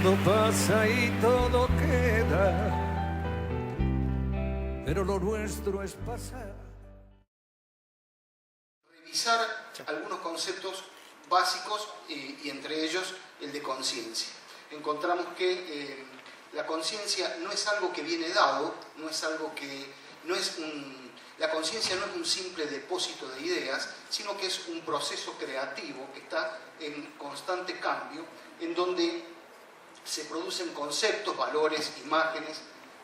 mundo pasa y todo queda, pero lo nuestro es pasar. Revisar algunos conceptos básicos y entre ellos el de conciencia. Encontramos que la conciencia no es algo que viene dado, la conciencia no es un simple depósito de ideas, sino que es un proceso creativo que está en constante cambio, en donde se producen conceptos, valores, imágenes,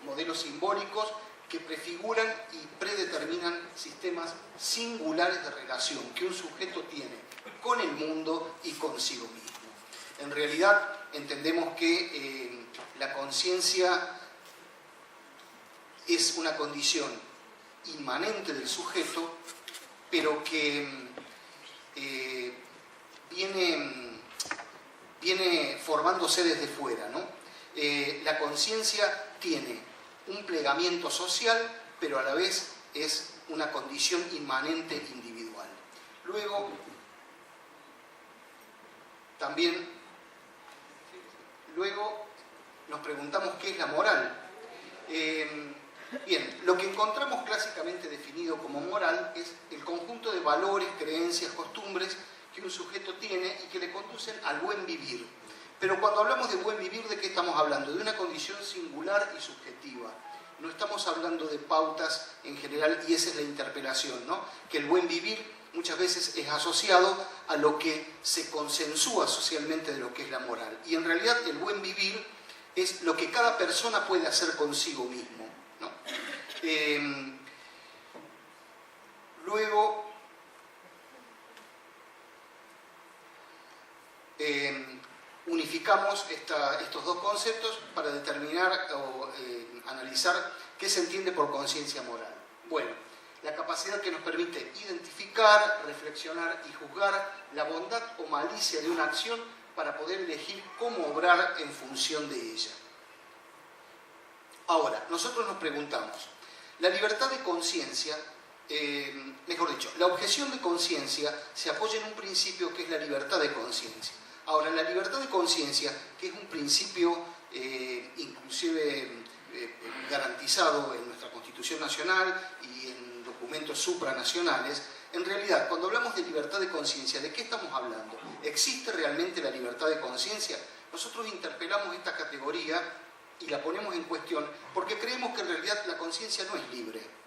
modelos simbólicos que prefiguran y predeterminan sistemas singulares de relación que un sujeto tiene con el mundo y consigo mismo. En realidad entendemos que la conciencia es una condición inmanente del sujeto, pero que viene formándose desde fuera, ¿no? La conciencia tiene un plegamiento social, pero a la vez es una condición inmanente individual. Luego, nos preguntamos qué es la moral. Bien, lo que encontramos clásicamente definido como moral es el conjunto de valores, creencias, costumbres que un sujeto tiene y que le conducen al buen vivir. Pero cuando hablamos de buen vivir, ¿de qué estamos hablando? De una condición singular y subjetiva. No estamos hablando de pautas en general, y esa es la interpelación, ¿no? Que el buen vivir muchas veces es asociado a lo que se consensúa socialmente de lo que es la moral. Y en realidad el buen vivir es lo que cada persona puede hacer consigo mismo, ¿no? Luego, unificamos estos dos conceptos para determinar o analizar qué se entiende por conciencia moral. Bueno, la capacidad que nos permite identificar, reflexionar y juzgar la bondad o malicia de una acción para poder elegir cómo obrar en función de ella. Ahora, nosotros nos preguntamos, la libertad de conciencia, mejor dicho, la objeción de conciencia se apoya en un principio que es la libertad de conciencia. Ahora, la libertad de conciencia, que es un principio inclusive garantizado en nuestra Constitución Nacional y en documentos supranacionales, en realidad, cuando hablamos de libertad de conciencia, ¿de qué estamos hablando? ¿Existe realmente la libertad de conciencia? Nosotros interpelamos esta categoría y la ponemos en cuestión porque creemos que en realidad la conciencia no es libre.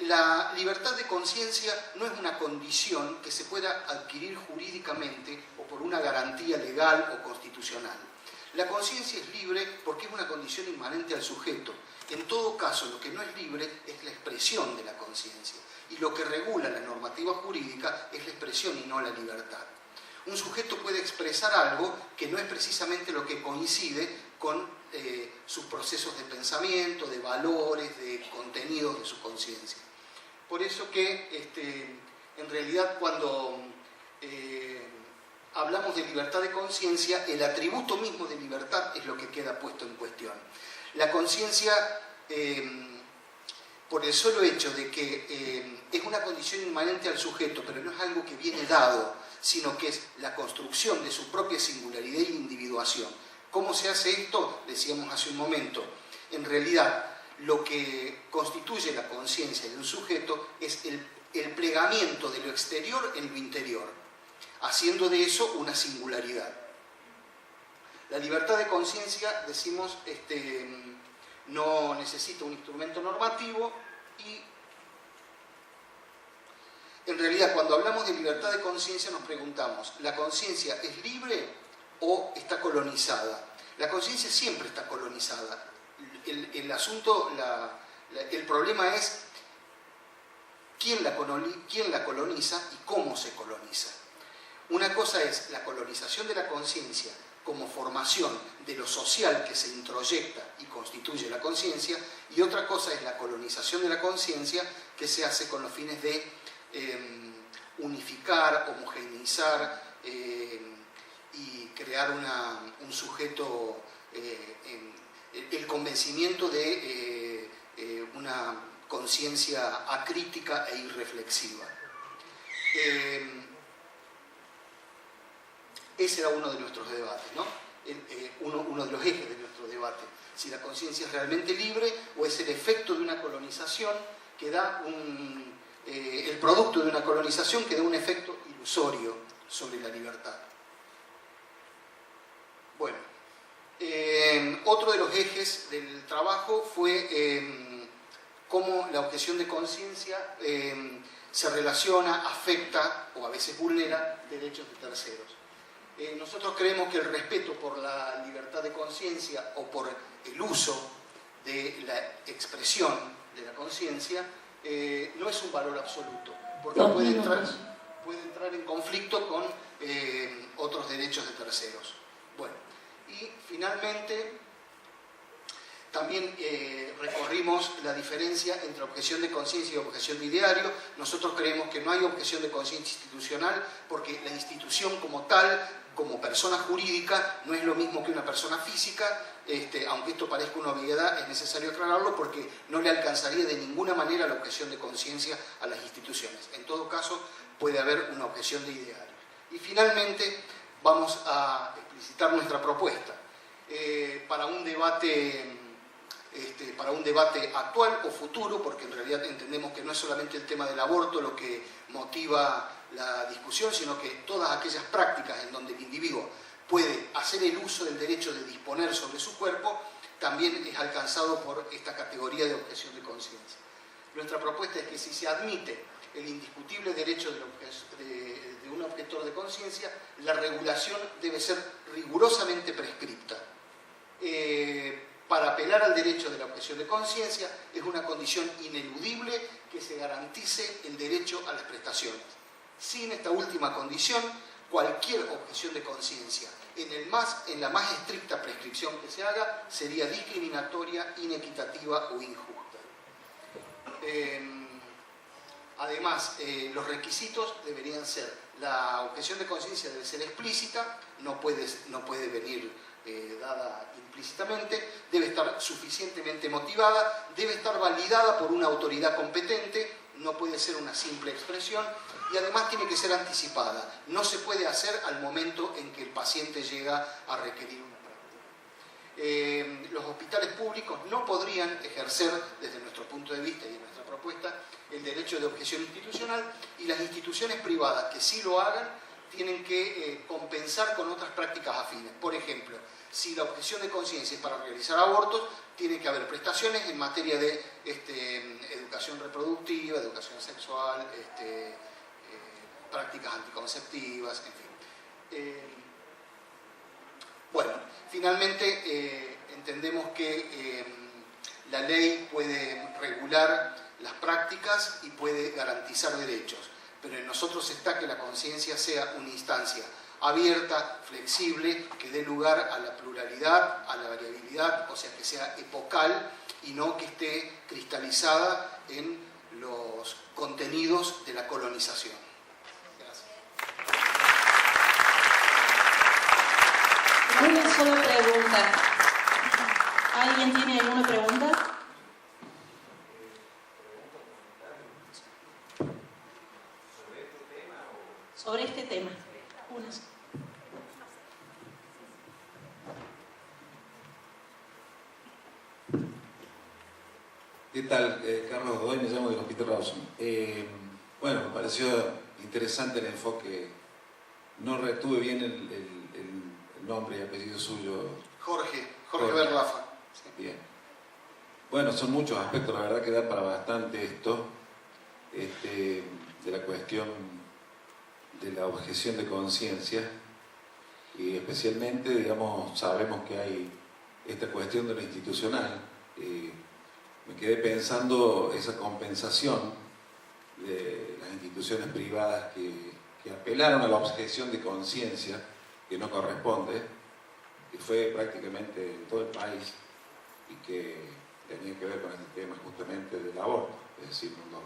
La libertad de conciencia no es una condición que se pueda adquirir jurídicamente o por una garantía legal o constitucional. La conciencia es libre porque es una condición inmanente al sujeto. En todo caso, lo que no es libre es la expresión de la conciencia. Y lo que regula la normativa jurídica es la expresión y no la libertad. Un sujeto puede expresar algo que no es precisamente lo que coincide con sus procesos de pensamiento, de valores, de contenidos de su conciencia. Por eso que en realidad cuando hablamos de libertad de conciencia, el atributo mismo de libertad es lo que queda puesto en cuestión. La conciencia, por el solo hecho de que es una condición inmanente al sujeto, pero no es algo que viene dado, sino que es la construcción de su propia singularidad e individuación. ¿Cómo se hace esto? Decíamos hace un momento. En realidad, lo que constituye la conciencia de un sujeto es el plegamiento de lo exterior en lo interior, haciendo de eso una singularidad. La libertad de conciencia, decimos, no necesita un instrumento normativo y en realidad cuando hablamos de libertad de conciencia nos preguntamos, ¿la conciencia es libre o está colonizada? La conciencia siempre está colonizada. El asunto, el problema es quién la coloniza y cómo se coloniza. Una cosa es la colonización de la conciencia como formación de lo social que se introyecta y constituye la conciencia, y otra cosa es la colonización de la conciencia que se hace con los fines de unificar, homogeneizar y crear un sujeto, el convencimiento de una conciencia acrítica e irreflexiva. Ese era uno de nuestros debates, ¿no? uno de los ejes de nuestro debate. Si la conciencia es realmente libre o es el efecto de una colonización que da el producto de una colonización que da un efecto ilusorio sobre la libertad. Bueno, otro de los ejes del trabajo fue cómo la objeción de conciencia se relaciona, afecta o a veces vulnera derechos de terceros. Nosotros creemos que el respeto por la libertad de conciencia o por el uso de la expresión de la conciencia no es un valor absoluto, porque puede entrar en conflicto con otros derechos de terceros. Bueno, y finalmente también recorrimos la diferencia entre objeción de conciencia y objeción de ideario. Nosotros creemos que no hay objeción de conciencia institucional porque la institución como tal, como persona jurídica, no es lo mismo que una persona física. Aunque esto parezca una obviedad, es necesario aclararlo porque no le alcanzaría de ninguna manera la objeción de conciencia a las instituciones. En todo caso, puede haber una objeción de ideario. Y finalmente, vamos a explicitar nuestra propuesta para un debate actual o futuro, porque en realidad entendemos que no es solamente el tema del aborto lo que motiva la discusión, sino que todas aquellas prácticas en donde el individuo puede hacer el uso del derecho de disponer sobre su cuerpo, también es alcanzado por esta categoría de objeción de conciencia. Nuestra propuesta es que si se admite el indiscutible derecho de un objetor de conciencia, la regulación debe ser rigurosamente prescripta. Para apelar al derecho de la objeción de conciencia es una condición ineludible que se garantice el derecho a las prestaciones. Sin esta última condición, cualquier objeción de conciencia, en la más estricta prescripción que se haga, sería discriminatoria, inequitativa o injusta. Además, los requisitos deberían ser: la objeción de conciencia debe ser explícita, no puede venir dada implícitamente, debe estar suficientemente motivada, debe estar validada por una autoridad competente, no puede ser una simple expresión, y además tiene que ser anticipada. No se puede hacer al momento en que el paciente llega a requerir una práctica. Los hospitales públicos no podrían ejercer, desde nuestro punto de vista y en nuestra propuesta, el derecho de objeción institucional, y las instituciones privadas que sí lo hagan tienen que compensar con otras prácticas afines. Por ejemplo, si la objeción de conciencia es para realizar abortos, tiene que haber prestaciones en materia de educación reproductiva, educación sexual, prácticas anticonceptivas, en fin. Bueno, finalmente entendemos que la ley puede regular las prácticas y puede garantizar derechos, pero en nosotros está que la conciencia sea una instancia abierta, flexible, que dé lugar a la pluralidad, a la variabilidad, o sea, que sea epocal y no que esté cristalizada en los contenidos de la colonización. Gracias. Una sola pregunta. ¿Alguien tiene alguna pregunta? Sobre este tema. Una sola. ¿Qué tal? Carlos Godoy, me llamo del Hospital Rawson. Bueno, me pareció interesante el enfoque. No retuve bien el nombre y apellido suyo. Jorge Berlafa. Bien. Bueno, son muchos aspectos, la verdad que da para bastante esto, de la cuestión de la objeción de conciencia, y especialmente, digamos, sabemos que hay esta cuestión de lo institucional. Me quedé pensando esa compensación de las instituciones privadas que apelaron a la objeción de conciencia, que no corresponde, que fue prácticamente en todo el país y que tenía que ver con este tema justamente del aborto. Es decir, cuando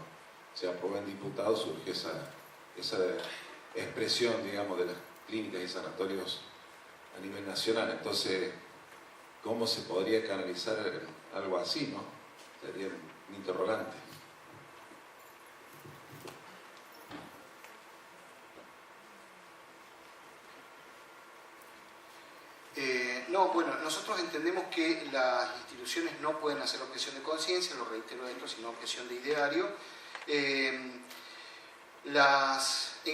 se aprobó en diputados surge esa expresión, digamos, de las clínicas y sanatorios a nivel nacional. Entonces, ¿cómo se podría canalizar algo así, no? Sería un interrogante. No, bueno, nosotros entendemos que las instituciones no pueden hacer objeción de conciencia, lo reitero esto, sino objeción de ideario. En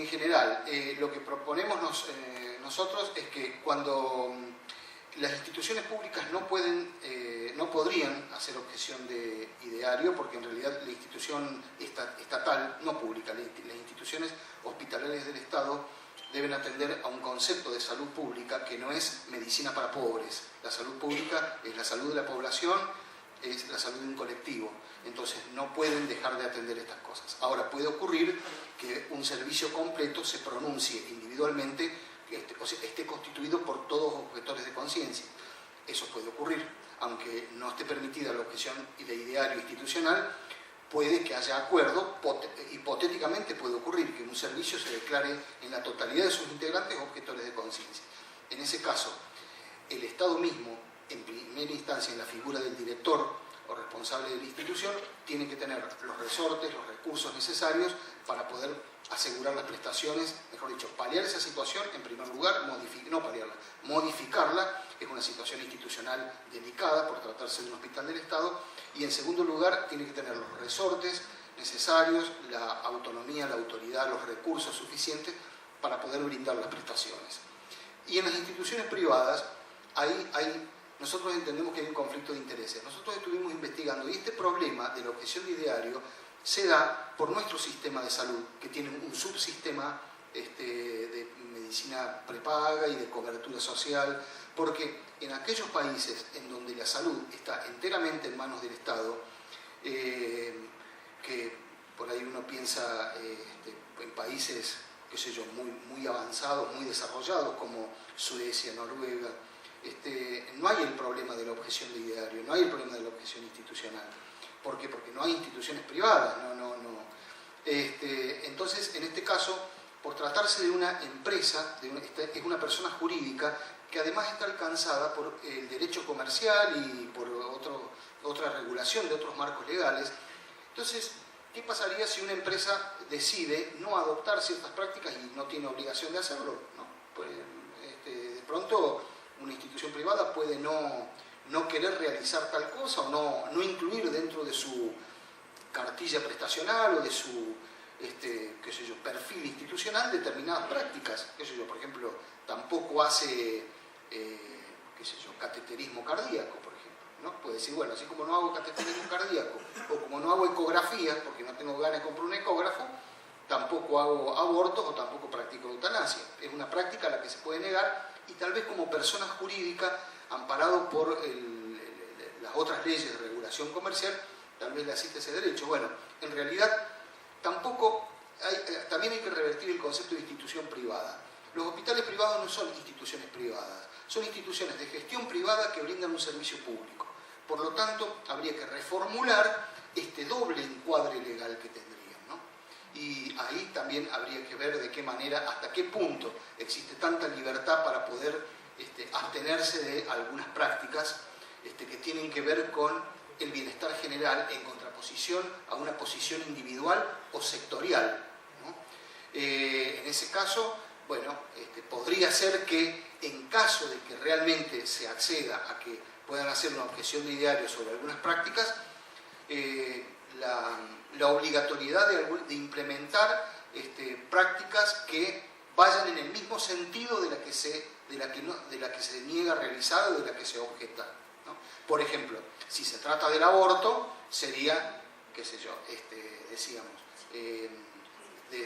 general, lo que proponemos nosotros es que cuando las instituciones públicas no podrían hacer objeción de ideario, porque en realidad la institución estatal, no pública, las instituciones hospitalarias del Estado deben atender a un concepto de salud pública que no es medicina para pobres. La salud pública es la salud de la población, es la salud de un colectivo. Entonces no pueden dejar de atender estas cosas. Ahora, puede ocurrir que un servicio completo se pronuncie individualmente, o sea, esté constituido por todos objetores de conciencia. Eso puede ocurrir, aunque no esté permitida la objeción de ideario institucional. Puede que haya acuerdo, hipotéticamente puede ocurrir que un servicio se declare en la totalidad de sus integrantes objetores de conciencia. En ese caso, el Estado mismo, en primera instancia en la figura del director o responsable de la institución, tiene que tener los resortes, los recursos necesarios para poder asegurar las prestaciones, mejor dicho, paliar esa situación, en primer lugar, modificarla, es una situación institucional delicada por tratarse de un hospital del Estado, y en segundo lugar tiene que tener los resortes necesarios, la autonomía, la autoridad, los recursos suficientes para poder brindar las prestaciones. Y en las instituciones privadas, nosotros entendemos que hay un conflicto de intereses. Nosotros estuvimos investigando y este problema de la objeción de ideario se da por nuestro sistema de salud, que tiene un subsistema de medicina prepaga y de cobertura social, porque en aquellos países en donde la salud está enteramente en manos del Estado, que por ahí uno piensa en países, qué sé yo, muy avanzados, muy desarrollados, como Suecia, Noruega, no hay el problema de la objeción de ideario, no hay el problema de la objeción institucional. ¿Por qué? Porque no hay instituciones privadas. Entonces, en este caso, por tratarse de una empresa, es una persona jurídica que además está alcanzada por el derecho comercial y por otra regulación de otros marcos legales. Entonces, ¿qué pasaría si una empresa decide no adoptar ciertas prácticas y no tiene obligación de hacerlo? ¿No? Pues, de pronto, una institución privada puede no querer realizar tal cosa o no incluir dentro de su cartilla prestacional o de su qué sé yo, perfil institucional determinadas prácticas. Qué sé yo, por ejemplo, tampoco hace qué sé yo, cateterismo cardíaco, por ejemplo, ¿no? Puede decir, bueno, así como no hago cateterismo cardíaco o como no hago ecografías porque no tengo ganas de comprar un ecógrafo, tampoco hago abortos o tampoco practico eutanasia. Es una práctica a la que se puede negar y tal vez como persona jurídica, amparado por las otras leyes de regulación comercial, tal vez le asiste ese derecho. Bueno, en realidad también hay que revertir el concepto de institución privada. Los hospitales privados no son instituciones privadas, son instituciones de gestión privada que brindan un servicio público. Por lo tanto, habría que reformular este doble encuadre legal que tendrían, ¿no? Y ahí también habría que ver de qué manera, hasta qué punto existe tanta libertad para poder abstenerse de algunas prácticas que tienen que ver con el bienestar general en contraposición a una posición individual o sectorial, ¿no? En ese caso, bueno, podría ser que en caso de que realmente se acceda a que puedan hacer una objeción de ideario sobre algunas prácticas, la obligatoriedad de implementar prácticas que vayan en el mismo sentido de la que se niega a realizar o de la que se objeta, ¿no? Por ejemplo, si se trata del aborto, sería, qué sé yo, decíamos,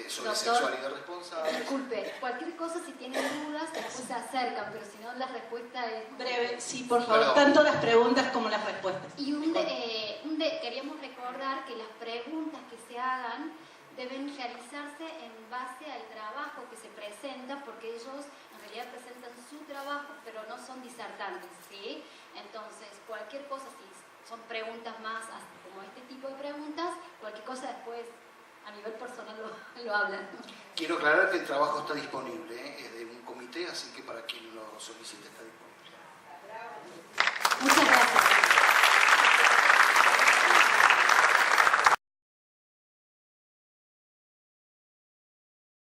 sobre sexualidad responsable. Disculpe, cualquier cosa, si tienen dudas, después se acercan, pero si no, la respuesta es breve. Sí, por favor, tanto las preguntas como las respuestas. Y queríamos recordar que las preguntas que se hagan deben realizarse en base al trabajo que se presenta, porque ellos en realidad presentan su trabajo, pero no son disertantes, ¿sí? Entonces, cualquier cosa, si son preguntas más como este tipo de preguntas, cualquier cosa después a nivel personal lo hablan. Quiero aclarar que el trabajo está disponible, es de un comité, así que para quien lo solicite está disponible. Muchas gracias.